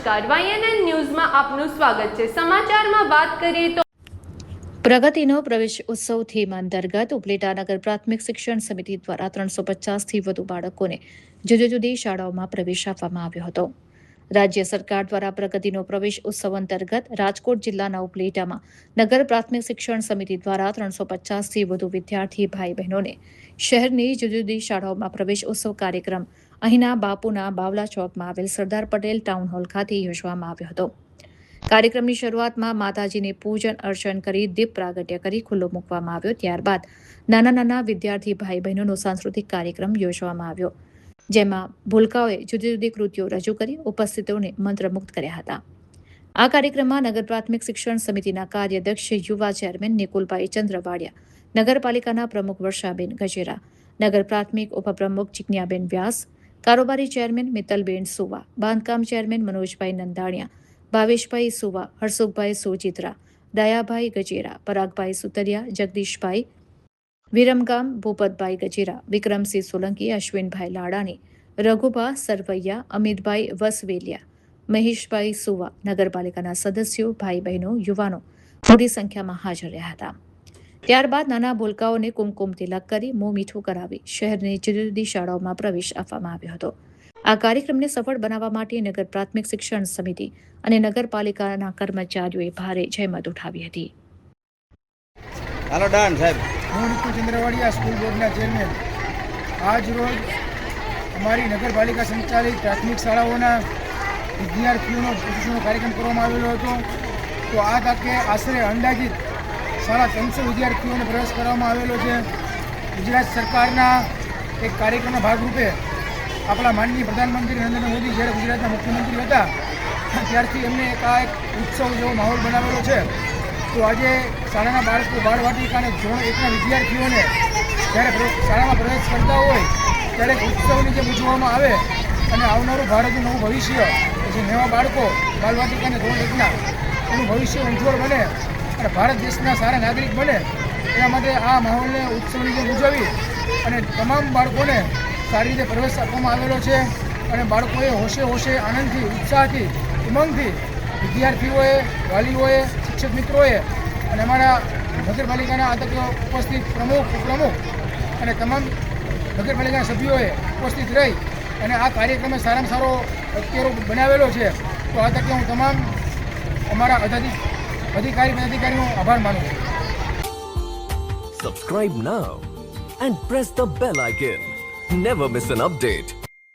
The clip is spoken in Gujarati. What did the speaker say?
નમસ્કાર, YNN ન્યૂઝમાં આપનું સ્વાગત છે। સમાચારમાં વાત કરીએ તો પ્રગતિનો પ્રવેશ ઉત્સવ થીમ અંતર્ગત ઉપલેટા નગર પ્રાથમિક શિક્ષણ સમિતિ દ્વારા 350થી વધુ બાળકોને જુદી જુદી શાળાઓમાં પ્રવેશ આપવામાં આવ્યો હતો। રાજ્ય સરકાર દ્વારા પ્રગતિનો પ્રવેશ ઉત્સવ અંતર્ગત રાજકોટ જિલ્લાના ઉપલેટામાં નગર પ્રાથમિક શિક્ષણ સમિતિ દ્વારા 350થી વધુ વિદ્યાર્થી ભાઈ બહેનોને શહેરની જુદી જુદી શાળાઓમાં પ્રવેશ ઉત્સવ કાર્યક્રમ અહીંના બાપુના બાવલા ચોકમાં આવેલ સરદાર પટેલ ટાઉન હોલ ખાતે યોજવામાં આવ્યો હતો। કાર્યક્રમની શરૂઆતમાં માતાજીને પૂજન અર્ચન કરી દીપ પ્રાગટ્ય કરી ખુલ્લો મૂકવામાં આવ્યો। ત્યારબાદ નાના નાના વિદ્યાર્થી ભાઈ બહેનોનો સાંસ્કૃતિક કાર્યક્રમ યોજવામાં આવ્યો, જેમાં ભૂલકાઓએ જુદી જુદી કૃતિઓ રજૂ કરી ઉપસ્થિતોને મંત્રમુગ્ધ કર્યા હતા। આ કાર્યક્રમમાં નગર પ્રાથમિક શિક્ષણ સમિતિના કાર્યાધ્યક્ષ યુવા ચેરમેન નિકુલભાઈ ચંદ્રવાડિયા, નગરપાલિકાના પ્રમુખ વર્ષાબેન ગજેરા, નગર પ્રાથમિક ઉપપ્રમુખ ચિકનિયાબેન વ્યાસ, કારોબારી ચેરમેન મિત્તલબેન સુવા, બાંધકામ ચેરમેન મનોજભાઈ નંદાણીયા, ભાવેશભાઈ સુવા, હરસુખભાઈ સોજિત્રા, દયાભાઈ ગજેરા, પરાગભાઈ સુતરિયા, જગદીશભાઈ વિરમગામ, ભૂપતભાઈ ગજેરા, વિક્રમસિંહ સોલંકી, અશ્વિનભાઈ લાડાણી, રઘુભા સરવૈયા, અમિતભાઈ વસવેલિયા, મહેશભાઈ સુવા, નગરપાલિકાના સદસ્યો, ભાઈ બહેનો, યુવાનો મોટી સંખ્યામાં હાજર રહ્યા હતા। ત્યારબાદ નાના ભૂલકાઓને કુમકુમ તિલક કરી મોં મીઠું કરાવી શહેરની જુદી જુદી શાળાઓમાં પ્રવેશ આપવામાં આવ્યો હતો। આ કાર્યક્રમને સફળ બનાવવા માટે નગર પ્રાથમિક શિક્ષણ સમિતિ અને નગરપાલિકાના કર્મચારીઓએ ભારે જહેમત ઉઠાવી હતી। હાલો ડાન સાહેબ, હું નિકુલ ચંદ્રવાડિયા, સ્કૂલ બોર્ડના ચેરમેન। આજ રોજ અમારી નગરપાલિકા સંચાલિત પ્રાથમિક શાળાઓના વિદ્યાર્થીઓનો પ્રશિક્ષણનો કાર્યક્રમ કરવામાં આવેલો હતો। તો આ તકે આશરે અંદાજિત 350 વિદ્યાર્થીઓને પ્રવેશ કરવામાં આવેલો છે। ગુજરાત સરકારના એક કાર્યક્રમના ભાગરૂપે આપણા માનનીય પ્રધાનમંત્રી નરેન્દ્ર મોદી જ્યારે ગુજરાતના મુખ્યમંત્રી હતા ત્યારથી એમને એક ઉત્સવ જેવો માહોલ બનાવેલો છે। તો આજે શાળાના બાળકો બાળવાટિકા અને ધોરણ 1ના વિદ્યાર્થીઓને જ્યારે શાળામાં પ્રવેશ કરતા હોય ત્યારે ઉત્સવની જેમ ઉજવવામાં આવે અને આવનારું ભારતનું નવું ભવિષ્ય, જે નવા બાળકો બાળવાટિકા અને ધોરણ 1ના એનું ભવિષ્ય ઉજ્જવળ બને અને ભારત દેશના સારા નાગરિક બને, એના માટે આ માહોલને ઉત્સવની જેમ ઉજવી અને તમામ બાળકોને સારી રીતે પ્રવેશ આપવામાં આવેલો છે। અને બાળકોએ હોશે હોશે આનંદથી, ઉત્સાહથી, ઉમંગથી વિદ્યાર્થીઓએ, વાલીઓએ, શિક્ષક મિત્રોએ અને અમારા નગરપાલિકાના આ તકે ઉપસ્થિત પ્રમુખ, ઉપપ્રમુખ અને તમામ નગરપાલિકાના સભ્યોએ ઉપસ્થિત રહી અને આ કાર્યક્રમે સારામાં સારો અત્યારો બનાવેલો છે। તો આ તકે હું તમામ અમારા અધિકારીનો આભાર માનું છું। Subscribe now and press the bell icon. Never miss an update.